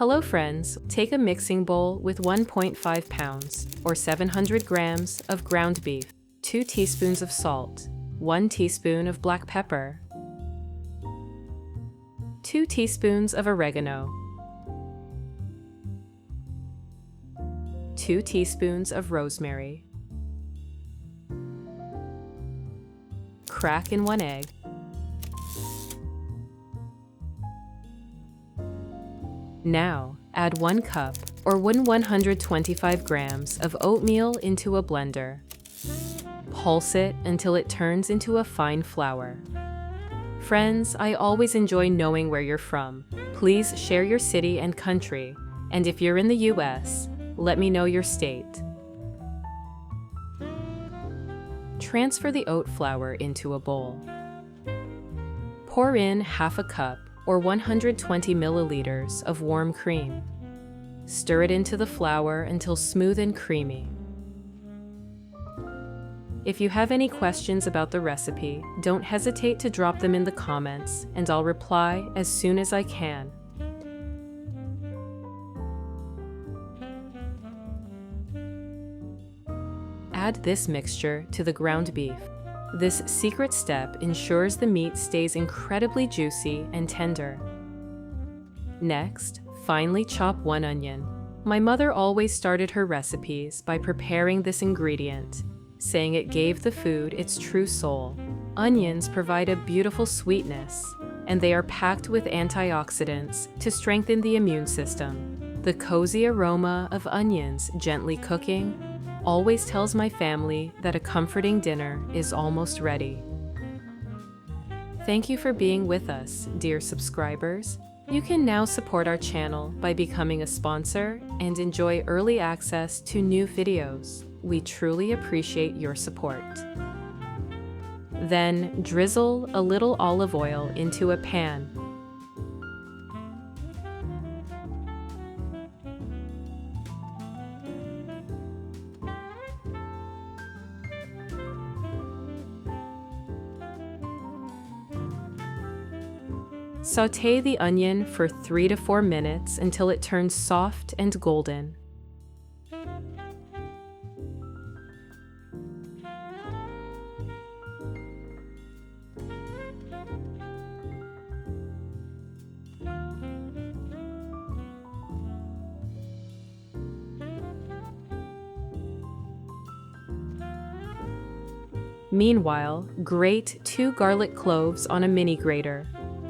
Hello friends, take a mixing bowl with 1.5 pounds or 700 grams of ground beef, 2 teaspoons of salt, 1 teaspoon of black pepper, 2 teaspoons of oregano, 2 teaspoons of rosemary. Crack in 1 egg. Now, add 1 cup or 125 grams of oatmeal into a blender. Pulse it until it turns into a fine flour. Friends, I always enjoy knowing where you're from. Please share your city and country, and if you're in the US, let me know your state. Transfer the oat flour into a bowl. Pour in half a cup or 120 milliliters of warm cream. Stir it into the flour until smooth and creamy. If you have any questions about the recipe, don't hesitate to drop them in the comments, and I'll reply as soon as I can. Add this mixture to the ground beef. This secret step ensures the meat stays incredibly juicy and tender. Next, finely chop 1 onion. My mother always started her recipes by preparing this ingredient, saying it gave the food its true soul. Onions provide a beautiful sweetness, and they are packed with antioxidants to strengthen the immune system. The cozy aroma of onions gently cooking always tells my family that a comforting dinner is almost ready. Thank you for being with us, dear subscribers. You can now support our channel by becoming a sponsor and enjoy early access to new videos. We truly appreciate your support. Then drizzle a little olive oil into a pan. Sauté the onion for 3 to 4 minutes until it turns soft and golden. Meanwhile, grate 2 garlic cloves on a mini grater.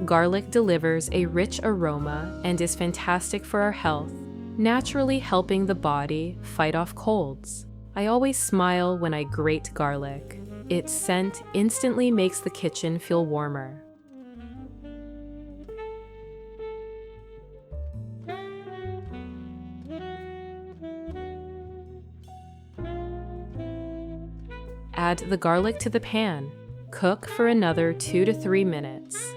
Garlic delivers a rich aroma and is fantastic for our health, naturally helping the body fight off colds. I always smile when I grate garlic. Its scent instantly makes the kitchen feel warmer. Add the garlic to the pan. Cook for another 2 to 3 minutes.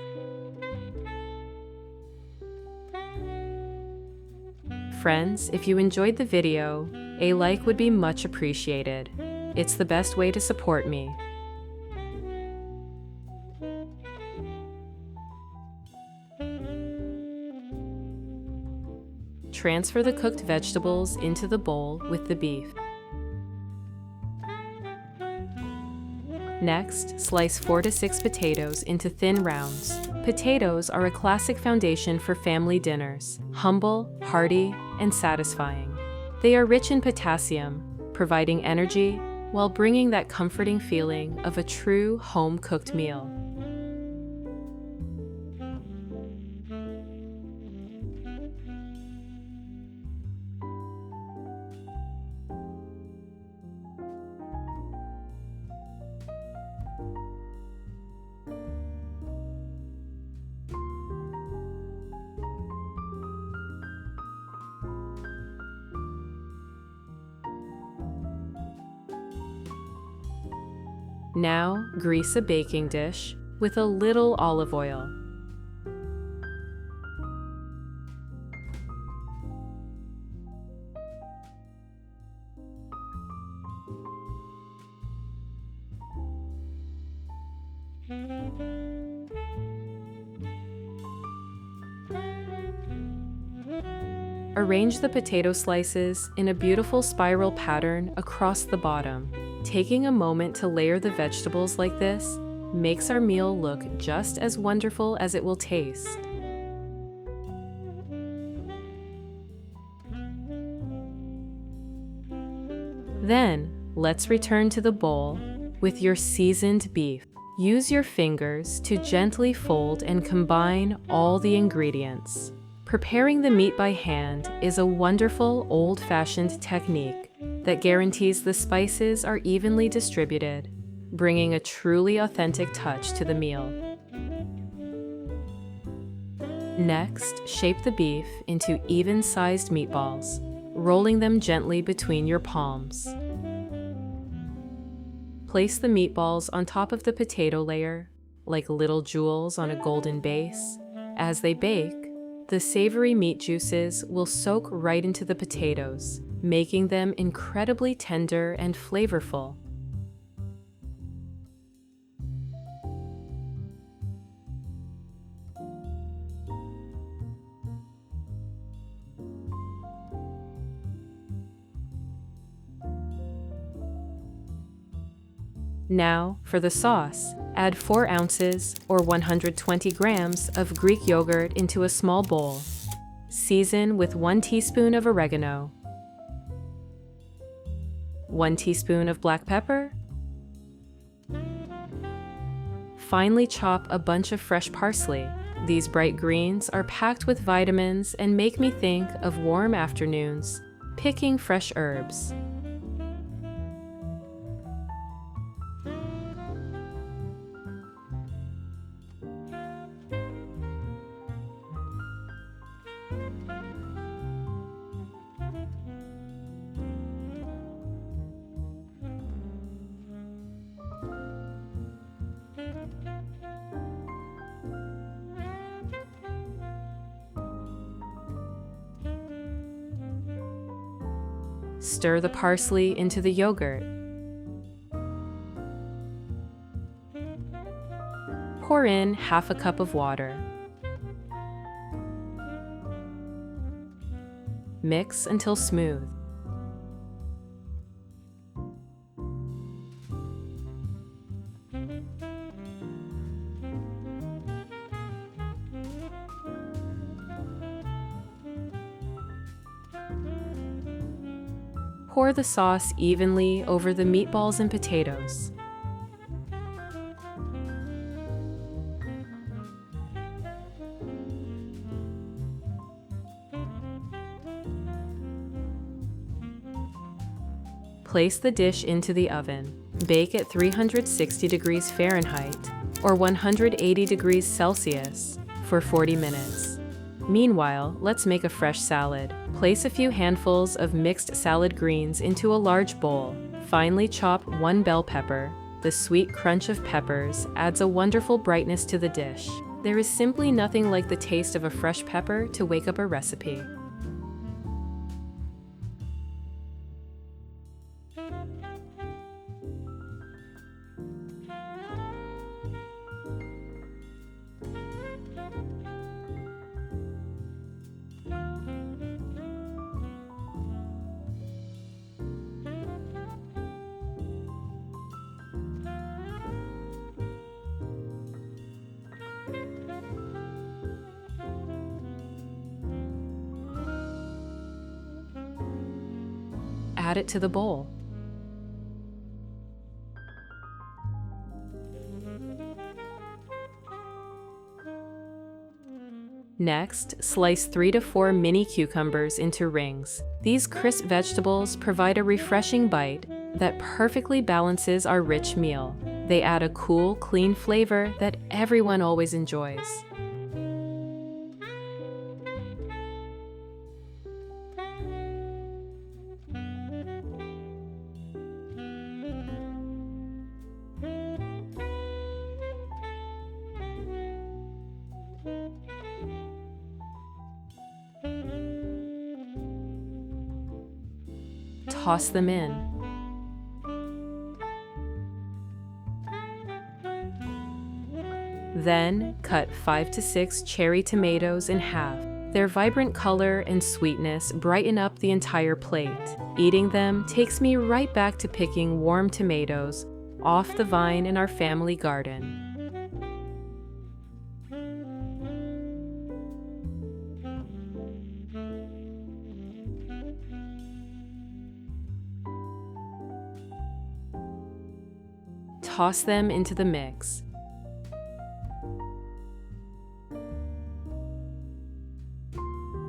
Friends, if you enjoyed the video, a like would be much appreciated. It's the best way to support me. Transfer the cooked vegetables into the bowl with the beef. Next, slice 4 to 6 potatoes into thin rounds. Potatoes are a classic foundation for family dinners, humble, hearty, and satisfying. They are rich in potassium, providing energy while bringing that comforting feeling of a true home-cooked meal. Now, grease a baking dish with a little olive oil. Arrange the potato slices in a beautiful spiral pattern across the bottom. Taking a moment to layer the vegetables like this makes our meal look just as wonderful as it will taste. Then, let's return to the bowl with your seasoned beef. Use your fingers to gently fold and combine all the ingredients. Preparing the meat by hand is a wonderful old-fashioned technique that guarantees the spices are evenly distributed, bringing a truly authentic touch to the meal. Next, shape the beef into even-sized meatballs, rolling them gently between your palms. Place the meatballs on top of the potato layer, like little jewels on a golden base. As they bake, the savory meat juices will soak right into the potatoes, making them incredibly tender and flavorful. Now, for the sauce, add 4 ounces or 120 grams of Greek yogurt into a small bowl. Season with 1 teaspoon of oregano, 1 teaspoon of black pepper. Finely chop a bunch of fresh parsley. These bright greens are packed with vitamins and make me think of warm afternoons, picking fresh herbs. Stir the parsley into the yogurt. Pour in half a cup of water. Mix until smooth. Pour the sauce evenly over the meatballs and potatoes. Place the dish into the oven. Bake at 360 degrees Fahrenheit or 180 degrees Celsius for 40 minutes. Meanwhile, let's make a fresh salad. Place a few handfuls of mixed salad greens into a large bowl. Finely chop 1 bell pepper. The sweet crunch of peppers adds a wonderful brightness to the dish. There is simply nothing like the taste of a fresh pepper to wake up a recipe. Add it to the bowl. Next, slice 3 to 4 mini cucumbers into rings. These crisp vegetables provide a refreshing bite that perfectly balances our rich meal. They add a cool, clean flavor that everyone always enjoys. Toss them in. Then, cut 5 to 6 cherry tomatoes in half. Their vibrant color and sweetness brighten up the entire plate. Eating them takes me right back to picking warm tomatoes off the vine in our family garden. Toss them into the mix.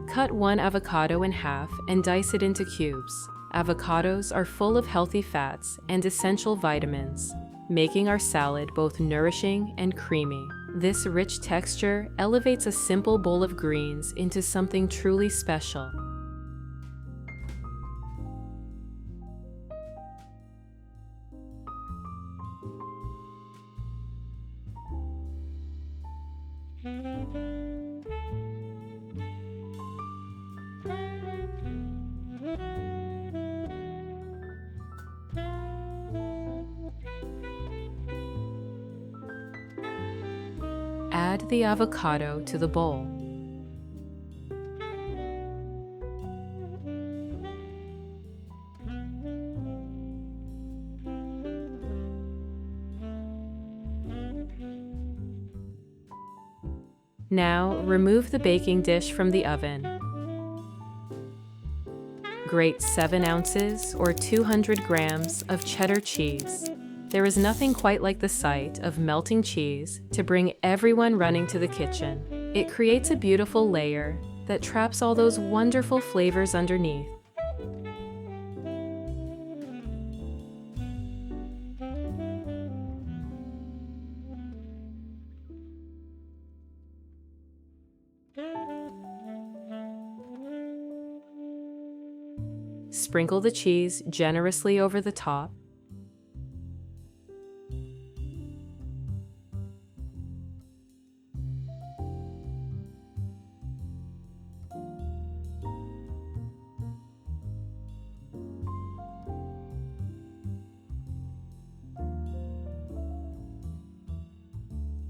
Cut one avocado in half and dice it into cubes. Avocados are full of healthy fats and essential vitamins, making our salad both nourishing and creamy. This rich texture elevates a simple bowl of greens into something truly special. Add the avocado to the bowl. Now, remove the baking dish from the oven. Grate 7 ounces or 200 grams of cheddar cheese. There is nothing quite like the sight of melting cheese to bring everyone running to the kitchen. It creates a beautiful layer that traps all those wonderful flavors underneath. Sprinkle the cheese generously over the top.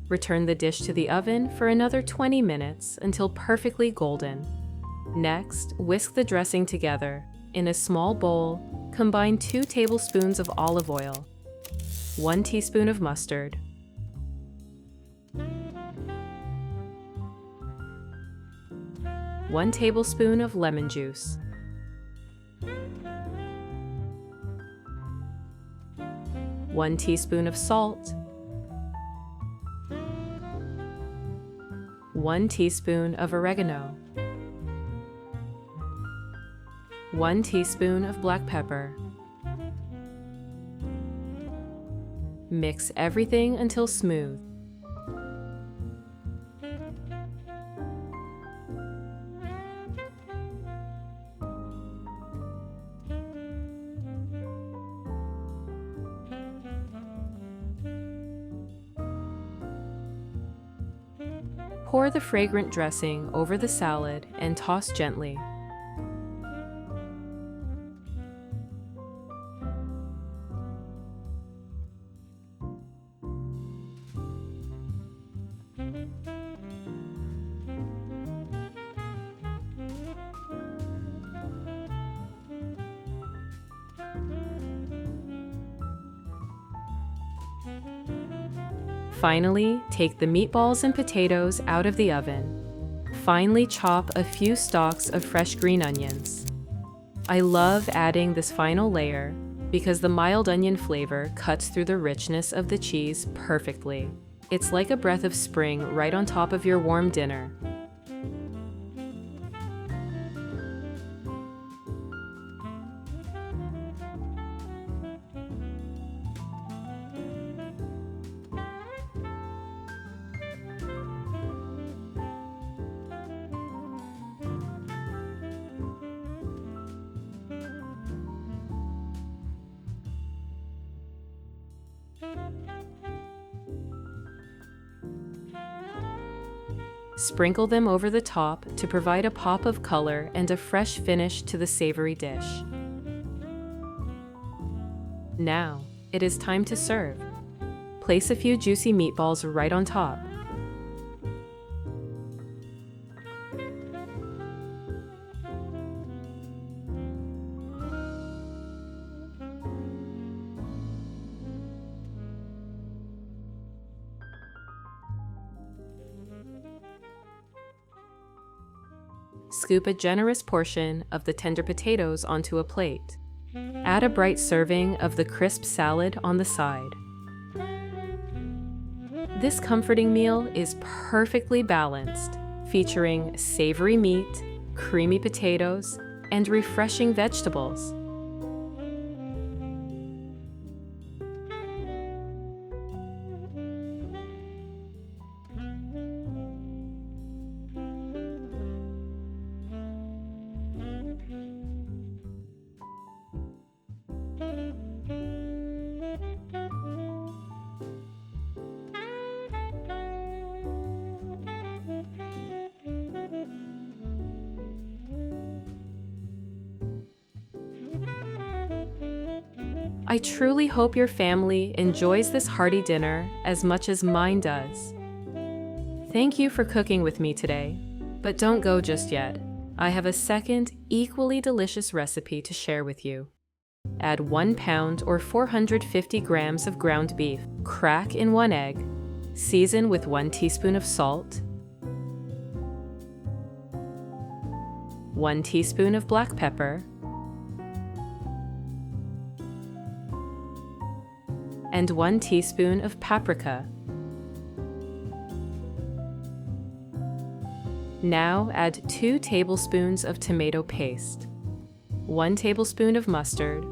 Return the dish to the oven for another 20 minutes until perfectly golden. Next, whisk the dressing together. In a small bowl, combine 2 tablespoons of olive oil, 1 teaspoon of mustard, 1 tablespoon of lemon juice, 1 teaspoon of salt, 1 teaspoon of oregano, 1 teaspoon of black pepper. Mix everything until smooth. Pour the fragrant dressing over the salad and toss gently. Finally, take the meatballs and potatoes out of the oven. Finely chop a few stalks of fresh green onions. I love adding this final layer because the mild onion flavor cuts through the richness of the cheese perfectly. It's like a breath of spring right on top of your warm dinner. Sprinkle them over the top to provide a pop of color and a fresh finish to the savory dish. Now, it is time to serve. Place a few juicy meatballs right on top. scoop a generous portion of the tender potatoes onto a plate. Add a bright serving of the crisp salad on the side. This comforting meal is perfectly balanced, featuring savory meat, creamy potatoes, and refreshing vegetables. I truly hope your family enjoys this hearty dinner as much as mine does. Thank you for cooking with me today, but don't go just yet. I have a second, equally delicious recipe to share with you. Add 1 pound or 450 grams of ground beef, crack in 1 egg, season with 1 teaspoon of salt, 1 teaspoon of black pepper, and 1 teaspoon of paprika. Now add 2 tablespoons of tomato paste, 1 tablespoon of mustard.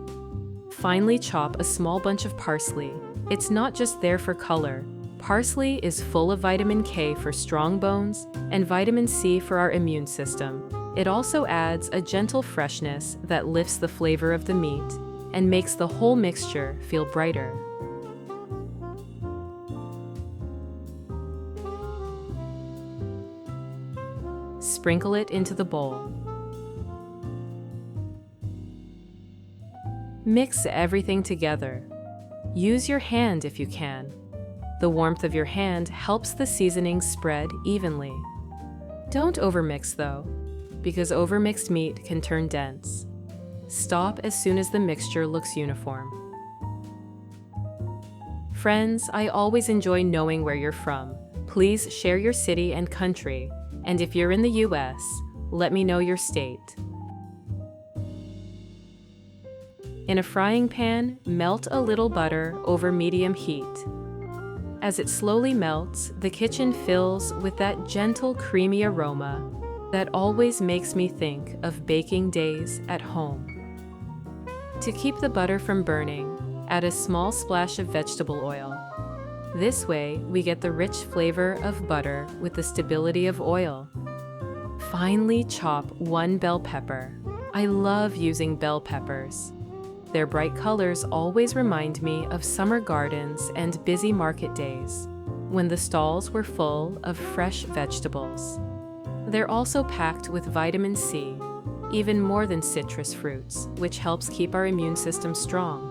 Finely chop a small bunch of parsley. It's not just there for color. Parsley is full of vitamin K for strong bones and vitamin C for our immune system. It also adds a gentle freshness that lifts the flavor of the meat and makes the whole mixture feel brighter. Sprinkle it into the bowl. Mix everything together. Use your hand if you can. The warmth of your hand helps the seasoning spread evenly. Don't overmix though, because overmixed meat can turn dense. Stop as soon as the mixture looks uniform. Friends, I always enjoy knowing where you're from. Please share your city and country. And if you're in the US, let me know your state. In a frying pan, melt a little butter over medium heat. As it slowly melts, the kitchen fills with that gentle, creamy aroma that always makes me think of baking days at home. To keep the butter from burning, add a small splash of vegetable oil. This way, we get the rich flavor of butter with the stability of oil. Finely chop 1 bell pepper. I love using bell peppers. Their bright colors always remind me of summer gardens and busy market days, when the stalls were full of fresh vegetables. They're also packed with vitamin C, even more than citrus fruits, which helps keep our immune system strong.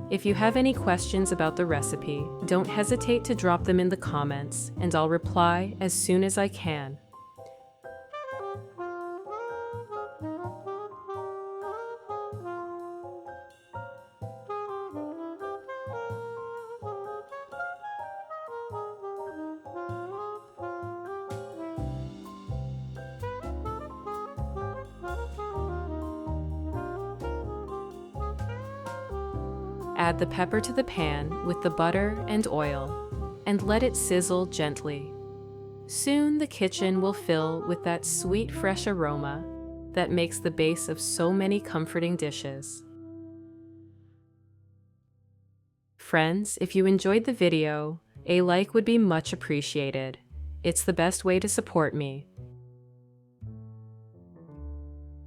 If you have any questions about the recipe, don't hesitate to drop them in the comments, and I'll reply as soon as I can. Add the pepper to the pan with the butter and oil, and let it sizzle gently. Soon the kitchen will fill with that sweet, fresh aroma that makes the base of so many comforting dishes. Friends, if you enjoyed the video, a like would be much appreciated. It's the best way to support me.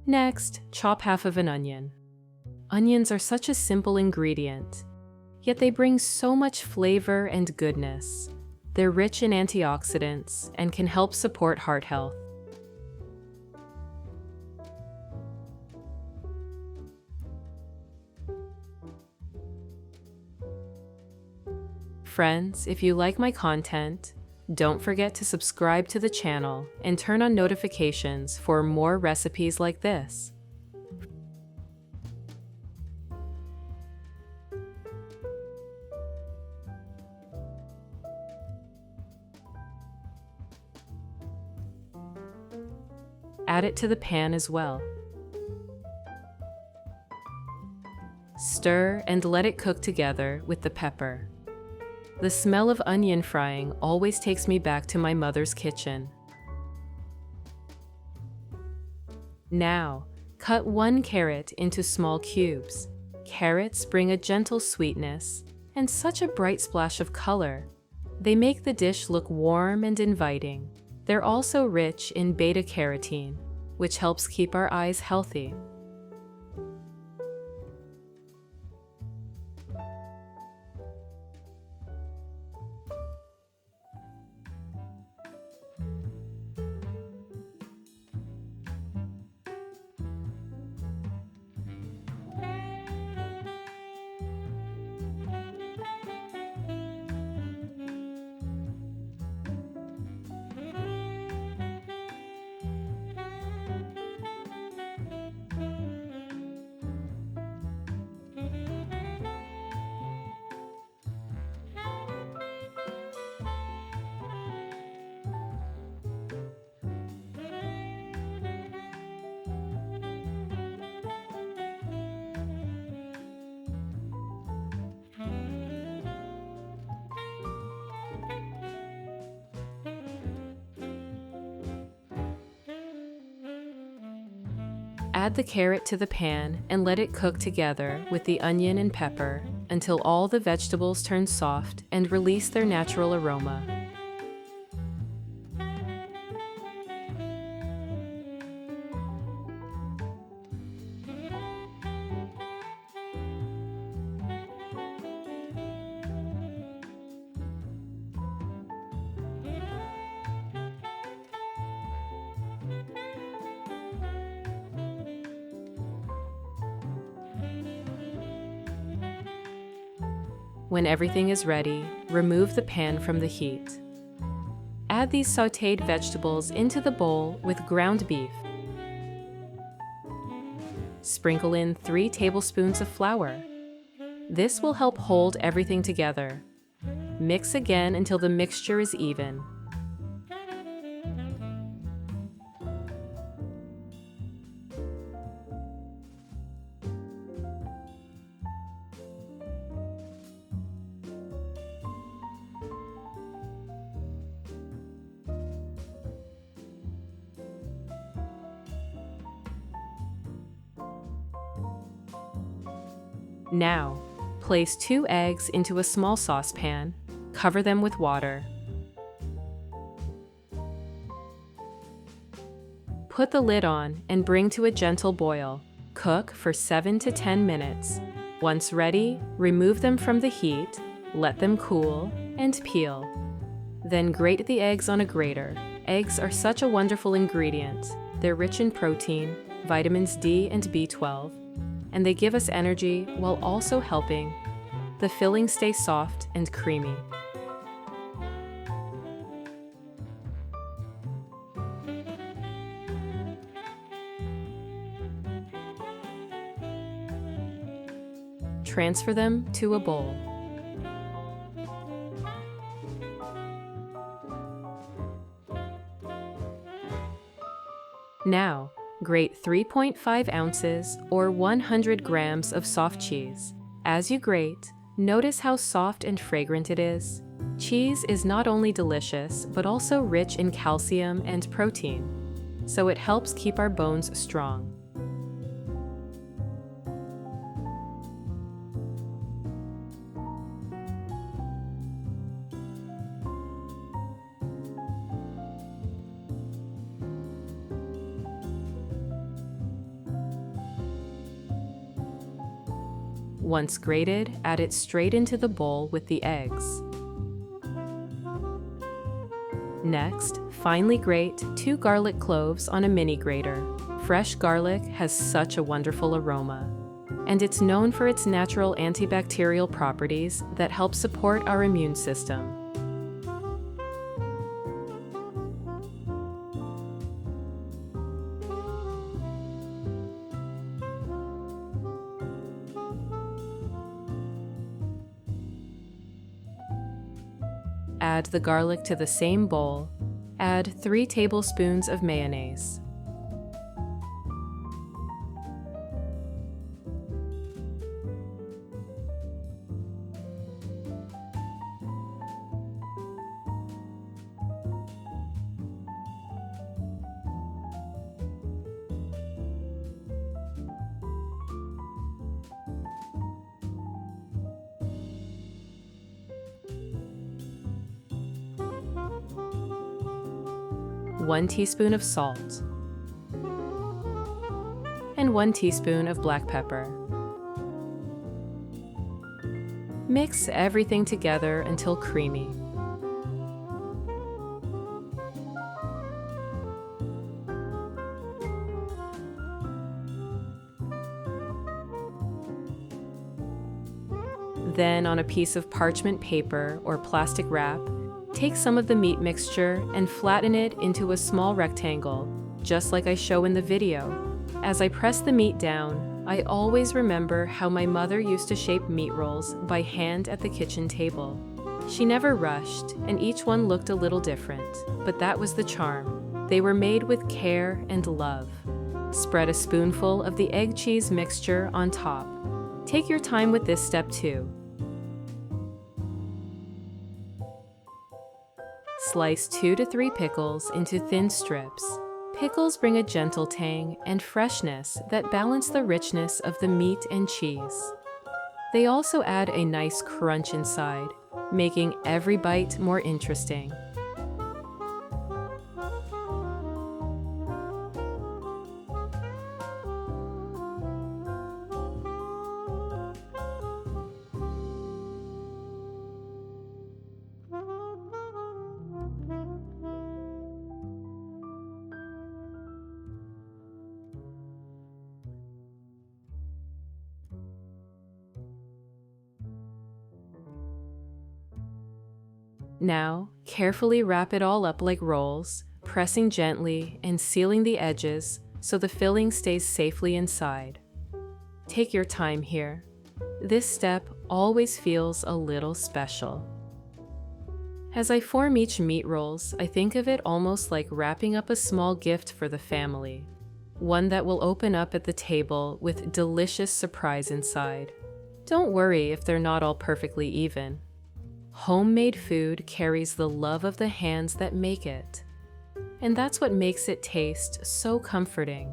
Next, chop half of an onion. Onions are such a simple ingredient, yet they bring so much flavor and goodness. They're rich in antioxidants and can help support heart health. Friends, if you like my content, don't forget to subscribe to the channel and turn on notifications for more recipes like this. add it to the pan as well. Stir and let it cook together with the pepper. The smell of onion frying always takes me back to my mother's kitchen. Now, cut 1 carrot into small cubes. Carrots bring a gentle sweetness and such a bright splash of color. They make the dish look warm and inviting. They're also rich in beta-carotene, which helps keep our eyes healthy. Add the carrot to the pan and let it cook together with the onion and pepper until all the vegetables turn soft and release their natural aroma. When everything is ready, remove the pan from the heat. Add these sautéed vegetables into the bowl with ground beef. Sprinkle in 3 tablespoons of flour. This will help hold everything together. Mix again until the mixture is even. Now, place 2 eggs into a small saucepan. Cover them with water. Put the lid on and bring to a gentle boil. Cook for 7 to 10 minutes. Once ready, remove them from the heat, let them cool, and peel. Then grate the eggs on a grater. Eggs are such a wonderful ingredient. They're rich in protein, vitamins D and B12, and they give us energy while also helping the filling stay soft and creamy. Transfer them to a bowl. Now, grate 3.5 ounces or 100 grams of soft cheese. As you grate, notice how soft and fragrant it is. Cheese is not only delicious, but also rich in calcium and protein, so it helps keep our bones strong. Once grated, add it straight into the bowl with the eggs. Next, finely grate 2 garlic cloves on a mini grater. Fresh garlic has such a wonderful aroma, and it's known for its natural antibacterial properties that help support our immune system. Add the garlic to the same bowl. Add 3 tablespoons of mayonnaise. 1 teaspoon of salt and 1 teaspoon of black pepper. Mix everything together until creamy. Then, on a piece of parchment paper or plastic wrap, take some of the meat mixture and flatten it into a small rectangle, just like I show in the video. As I press the meat down, I always remember how my mother used to shape meat rolls by hand at the kitchen table. She never rushed, and each one looked a little different, but that was the charm. They were made with care and love. Spread a spoonful of the egg cheese mixture on top. Take your time with this step too. Slice 2 to 3 pickles into thin strips. Pickles bring a gentle tang and freshness that balance the richness of the meat and cheese. They also add a nice crunch inside, making every bite more interesting. Now, carefully wrap it all up like rolls, pressing gently and sealing the edges so the filling stays safely inside. Take your time here. This step always feels a little special. As I form each meat rolls, I think of it almost like wrapping up a small gift for the family, one that will open up at the table with delicious surprise inside. Don't worry if they're not all perfectly even. Homemade food carries the love of the hands that make it, and that's what makes it taste so comforting.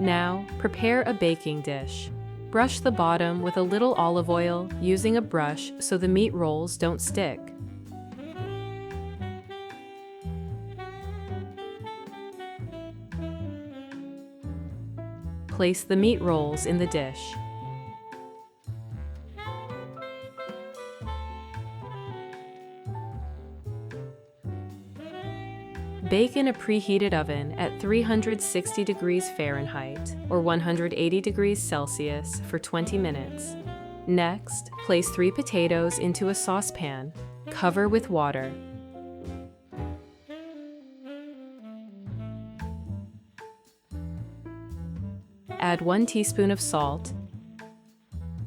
Now, prepare a baking dish. Brush the bottom with a little olive oil using a brush so the meat rolls don't stick. Place the meat rolls in the dish. Bake in a preheated oven at 360 degrees Fahrenheit or 180 degrees Celsius for 20 minutes. Next, place 3 potatoes into a saucepan. Cover with water. Add 1 teaspoon of salt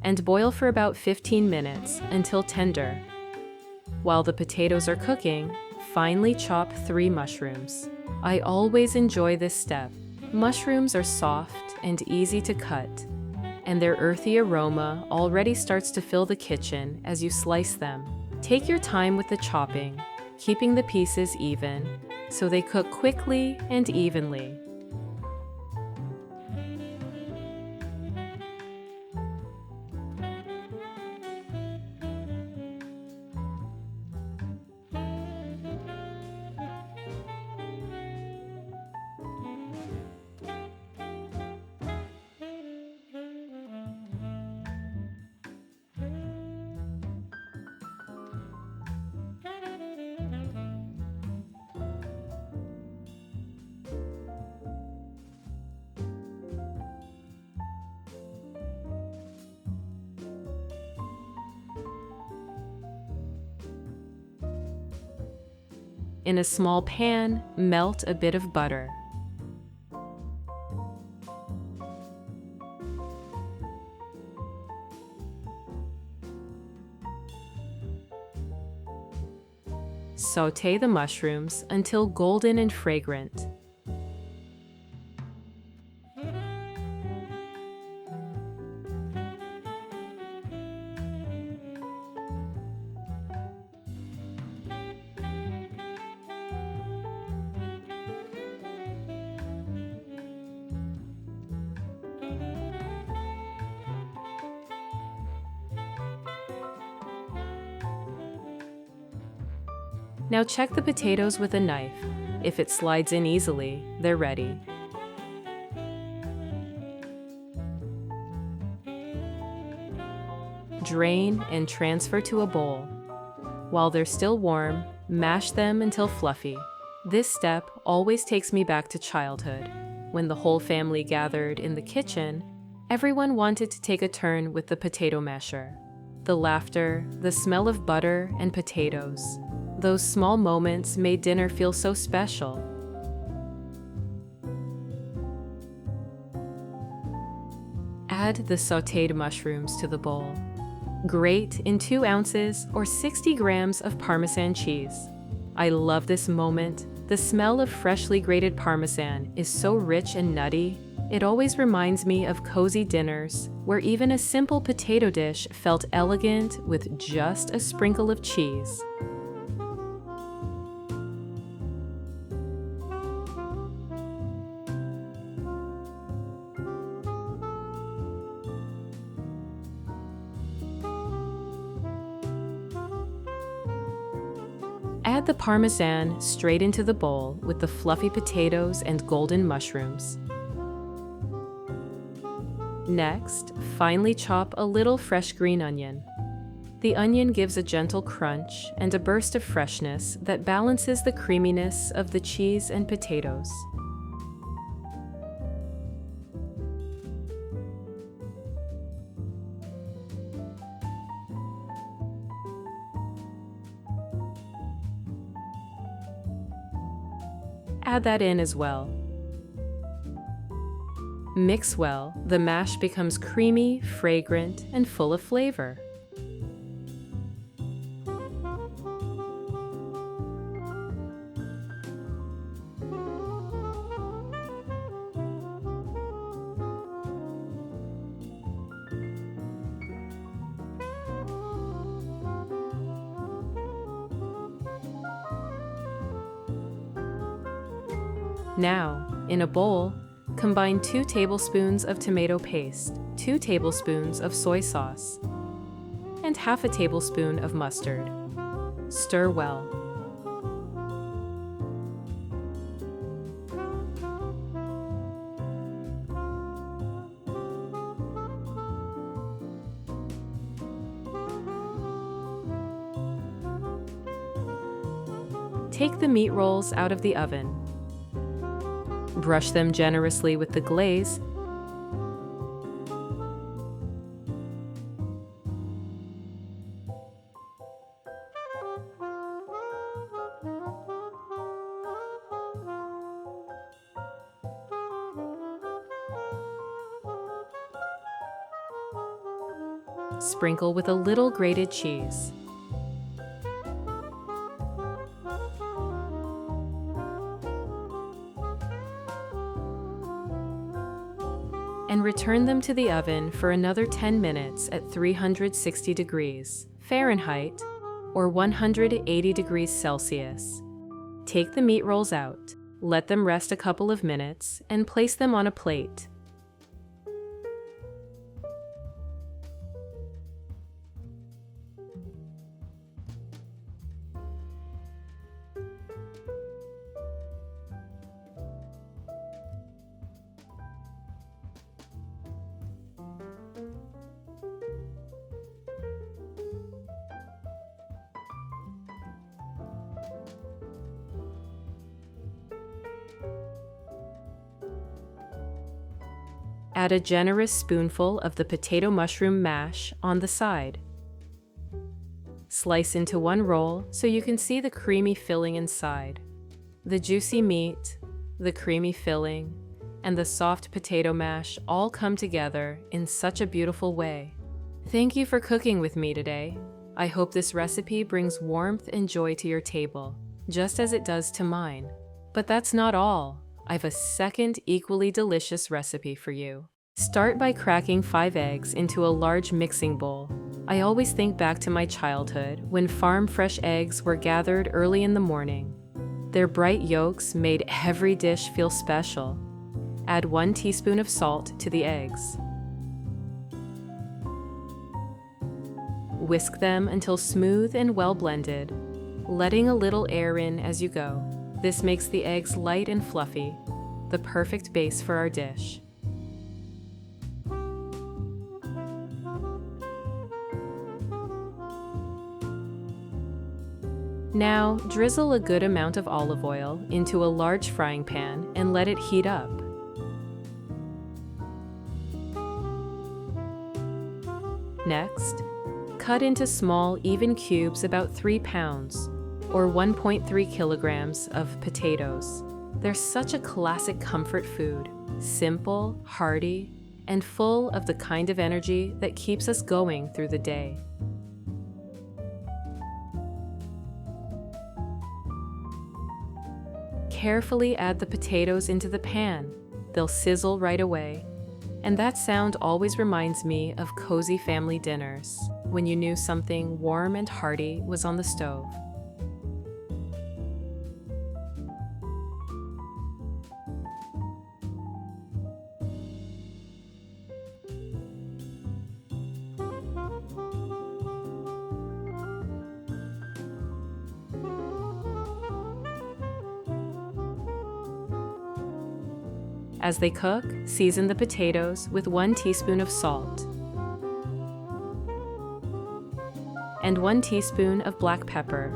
and boil for about 15 minutes until tender. While the potatoes are cooking, finely chop 3 mushrooms. I always enjoy this step. Mushrooms are soft and easy to cut, and their earthy aroma already starts to fill the kitchen as you slice them. Take your time with the chopping, keeping the pieces even, so they cook quickly and evenly. In a small pan, melt a bit of butter. Sauté the mushrooms until golden and fragrant. Now check the potatoes with a knife. If it slides in easily, they're ready. Drain and transfer to a bowl. While they're still warm, mash them until fluffy. This step always takes me back to childhood. When the whole family gathered in the kitchen, everyone wanted to take a turn with the potato masher. The laughter, the smell of butter and potatoes. Those small moments made dinner feel so special. Add the sautéed mushrooms to the bowl. Grate in 2 ounces or 60 grams of Parmesan cheese. I love this moment. The smell of freshly grated Parmesan is so rich and nutty. It always reminds me of cozy dinners where even a simple potato dish felt elegant with just a sprinkle of cheese. Add the Parmesan straight into the bowl with the fluffy potatoes and golden mushrooms. Next, finely chop a little fresh green onion. The onion gives a gentle crunch and a burst of freshness that balances the creaminess of the cheese and potatoes. Add that in as well. Mix well, the mash becomes creamy, fragrant, and full of flavor. Now, in a bowl, combine 2 tablespoons of tomato paste, 2 tablespoons of soy sauce, and half a tablespoon of mustard. Stir well. Take the meat rolls out of the oven. Brush them generously with the glaze. Sprinkle with a little grated cheese. And return them to the oven for another 10 minutes at 360 degrees Fahrenheit or 180 degrees Celsius. Take the meat rolls out, let them rest a couple of minutes, and place them on a plate. Add a generous spoonful of the potato mushroom mash on the side. Slice into one roll so you can see the creamy filling inside. The juicy meat, the creamy filling, and the soft potato mash all come together in such a beautiful way. Thank you for cooking with me today. I hope this recipe brings warmth and joy to your table, just as it does to mine. But that's not all. I've a second equally delicious recipe for you. Start by cracking 5 eggs into a large mixing bowl. I always think back to my childhood when farm-fresh eggs were gathered early in the morning. Their bright yolks made every dish feel special. Add 1 teaspoon of salt to the eggs. Whisk them until smooth and well blended, letting a little air in as you go. This makes the eggs light and fluffy, the perfect base for our dish. Now, drizzle a good amount of olive oil into a large frying pan and let it heat up. Next, cut into small, even cubes about 3 pounds, or 1.3 kilograms of potatoes. They're such a classic comfort food, simple, hearty, and full of the kind of energy that keeps us going through the day. Carefully add the potatoes into the pan. They'll sizzle right away. And that sound always reminds me of cozy family dinners, when you knew something warm and hearty was on the stove. As they cook, season the potatoes with 1 teaspoon of salt and 1 teaspoon of black pepper.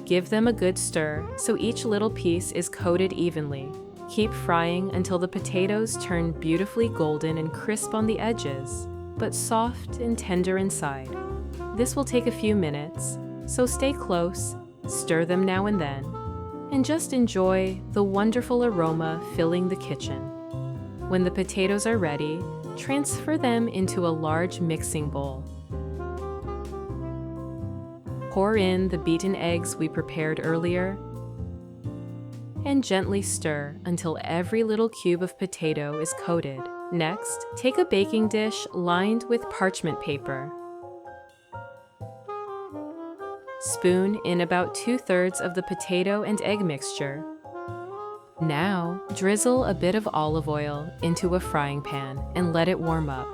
Give them a good stir so each little piece is coated evenly. Keep frying until the potatoes turn beautifully golden and crisp on the edges, but soft and tender inside. This will take a few minutes, so stay close. Stir them now and then, and just enjoy the wonderful aroma filling the kitchen. When the potatoes are ready, transfer them into a large mixing bowl. Pour in the beaten eggs we prepared earlier, and gently stir until every little cube of potato is coated. Next, take a baking dish lined with parchment paper. Spoon in about 2/3 of the potato and egg mixture. Now, drizzle a bit of olive oil into a frying pan and let it warm up.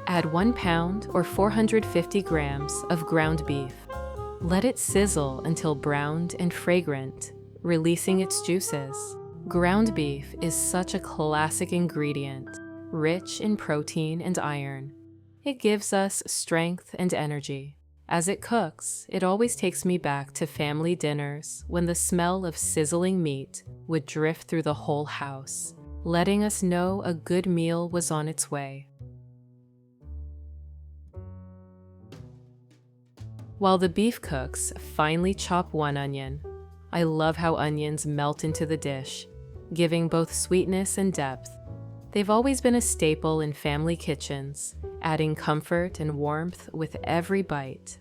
Add 1 pound or 450 grams of ground beef. Let it sizzle until browned and fragrant, releasing its juices. Ground beef is such a classic ingredient, rich in protein and iron. It gives us strength and energy. As it cooks, it always takes me back to family dinners when the smell of sizzling meat would drift through the whole house, letting us know a good meal was on its way. While the beef cooks, finely chop 1 onion. I love how onions melt into the dish, giving both sweetness and depth. They've always been a staple in family kitchens, adding comfort and warmth with every bite.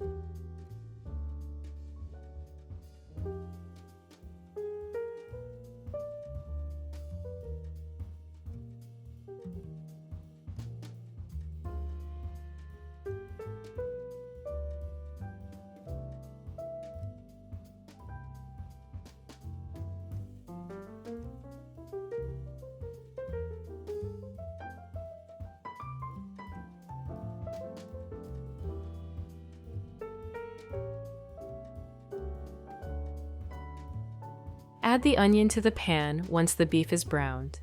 Add the onion to the pan once the beef is browned.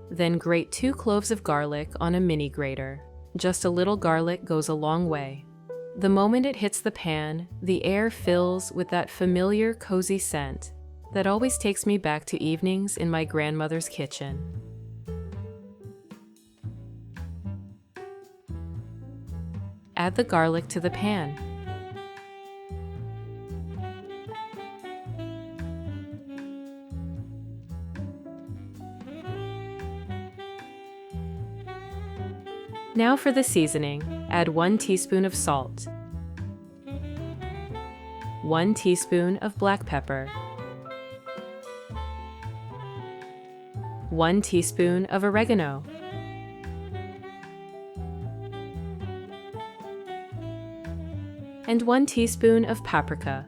Then grate 2 cloves of garlic on a mini grater. just a little garlic goes a long way. The moment it hits the pan, the air fills with that familiar, cozy scent that always takes me back to evenings in my grandmother's kitchen. Add the garlic to the pan. Now for the seasoning, add 1 teaspoon of salt, 1 teaspoon of black pepper, 1 teaspoon of oregano, and 1 teaspoon of paprika.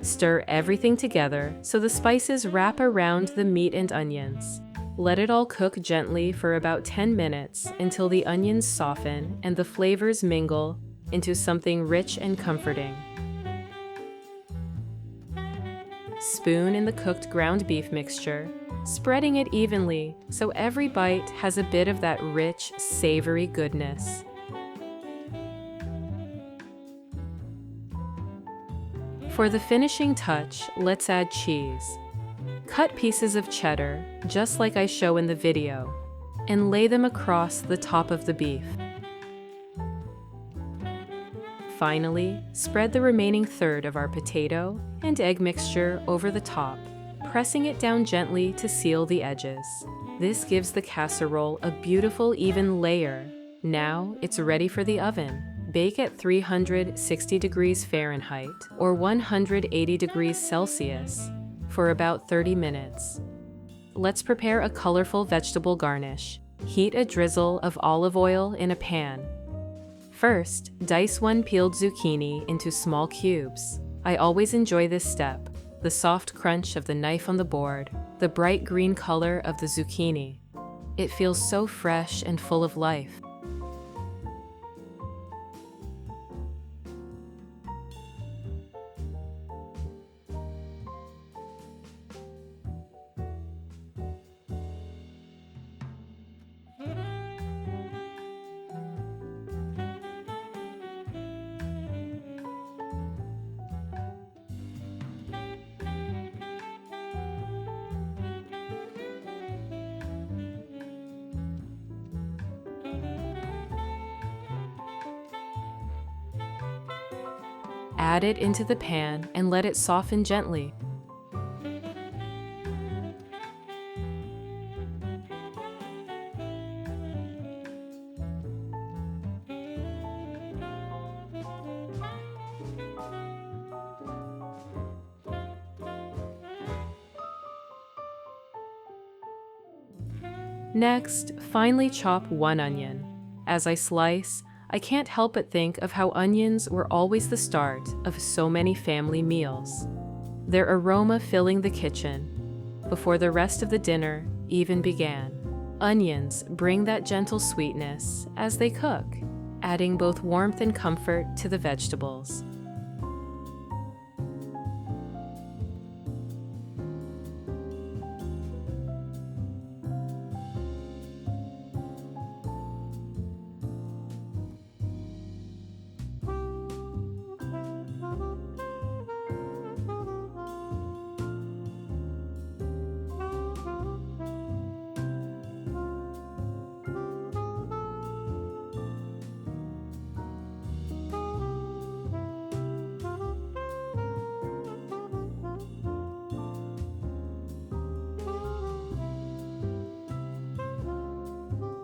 Stir everything together so the spices wrap around the meat and onions. Let it all cook gently for about 10 minutes until the onions soften and the flavors mingle into something rich and comforting. Spoon in the cooked ground beef mixture, spreading it evenly so every bite has a bit of that rich, savory goodness. For the finishing touch, let's add cheese. Cut pieces of cheddar, just like I show in the video, and lay them across the top of the beef. Finally, spread the remaining third of our potato and egg mixture over the top, pressing it down gently to seal the edges. This gives the casserole a beautiful, even layer. Now it's ready for the oven. Bake at 360 degrees Fahrenheit or 180 degrees Celsius for about 30 minutes. Let's prepare a colorful vegetable garnish. Heat a drizzle of olive oil in a pan. First, dice 1 peeled zucchini into small cubes. I always enjoy this step. The soft crunch of the knife on the board, the bright green color of the zucchini. It feels so fresh and full of life. Add it into the pan and let it soften gently. Next, finely chop 1 onion. As I slice, I can't help but think of how onions were always the start of so many family meals. Their aroma filling the kitchen before the rest of the dinner even began. Onions bring that gentle sweetness as they cook, adding both warmth and comfort to the vegetables.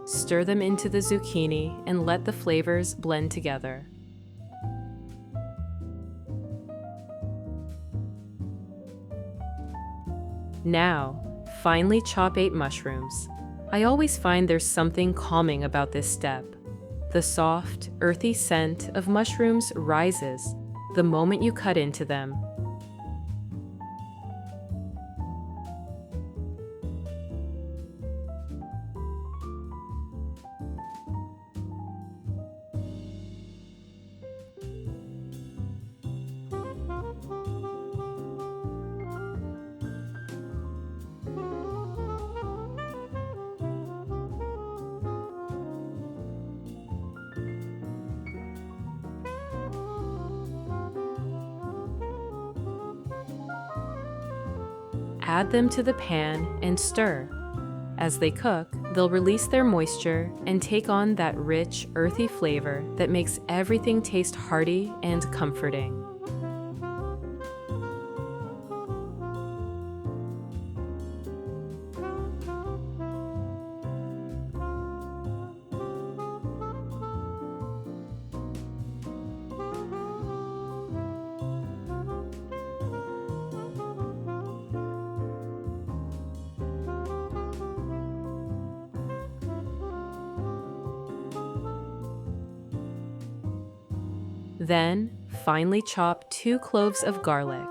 Stir them into the zucchini and let the flavors blend together. Now, finely chop 8 mushrooms. I always find there's something calming about this step. The soft, earthy scent of mushrooms rises the moment you cut into them. Add them to the pan and stir. As they cook, they'll release their moisture and take on that rich, earthy flavor that makes everything taste hearty and comforting. Then, finely chop 2 cloves of garlic.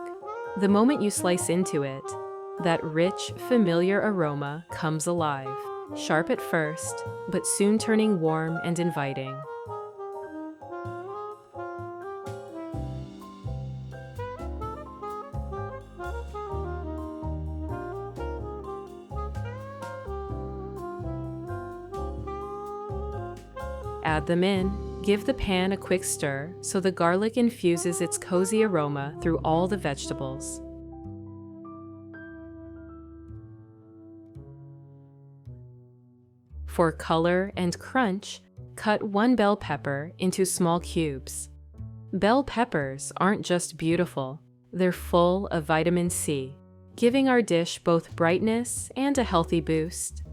The moment you slice into it, that rich, familiar aroma comes alive, sharp at first, but soon turning warm and inviting. Add them in. Give the pan a quick stir so the garlic infuses its cozy aroma through all the vegetables. For color and crunch, cut 1 bell pepper into small cubes. Bell peppers aren't just beautiful, they're full of vitamin C, giving our dish both brightness and a healthy boost.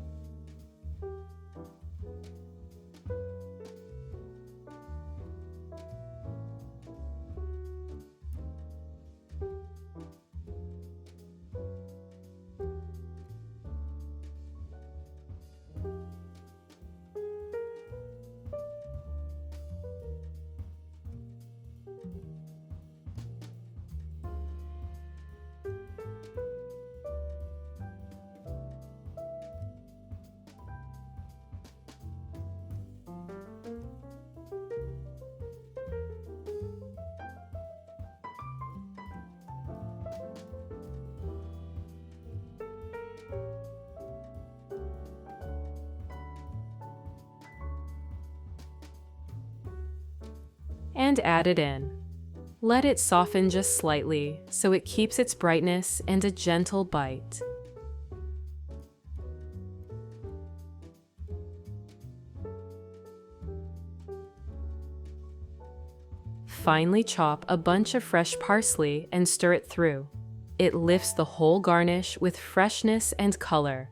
And add it in. Let it soften just slightly so it keeps its brightness and a gentle bite. Finely chop a bunch of fresh parsley and stir it through. It lifts the whole garnish with freshness and color.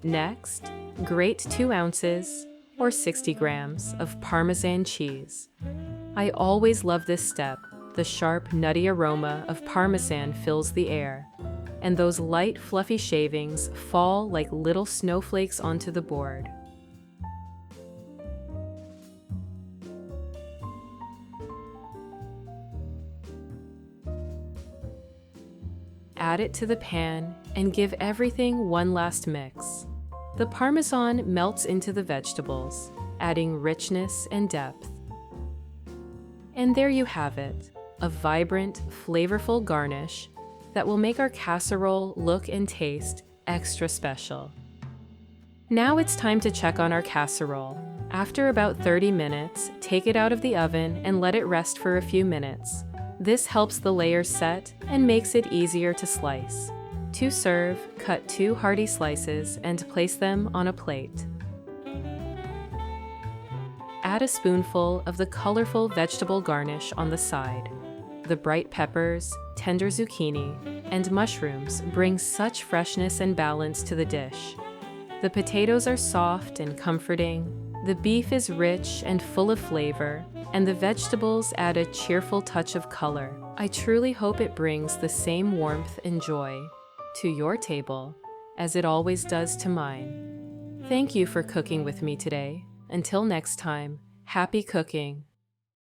Next, grate 2 ounces, or 60 grams, of Parmesan cheese. I always love this step. The sharp, nutty aroma of Parmesan fills the air, and those light, fluffy shavings fall like little snowflakes onto the board. Add it to the pan and give everything one last mix. The Parmesan melts into the vegetables, adding richness and depth. And there you have it, a vibrant, flavorful garnish that will make our casserole look and taste extra special. Now it's time to check on our casserole. After about 30 minutes, take it out of the oven and let it rest for a few minutes. This helps the layers set and makes it easier to slice. To serve, cut 2 hearty slices and place them on a plate. Add a spoonful of the colorful vegetable garnish on the side. The bright peppers, tender zucchini, and mushrooms bring such freshness and balance to the dish. The potatoes are soft and comforting, the beef is rich and full of flavor, and the vegetables add a cheerful touch of color. I truly hope it brings the same warmth and joy to your table as it always does to mine. Thank you for cooking with me today. Until next time, happy cooking.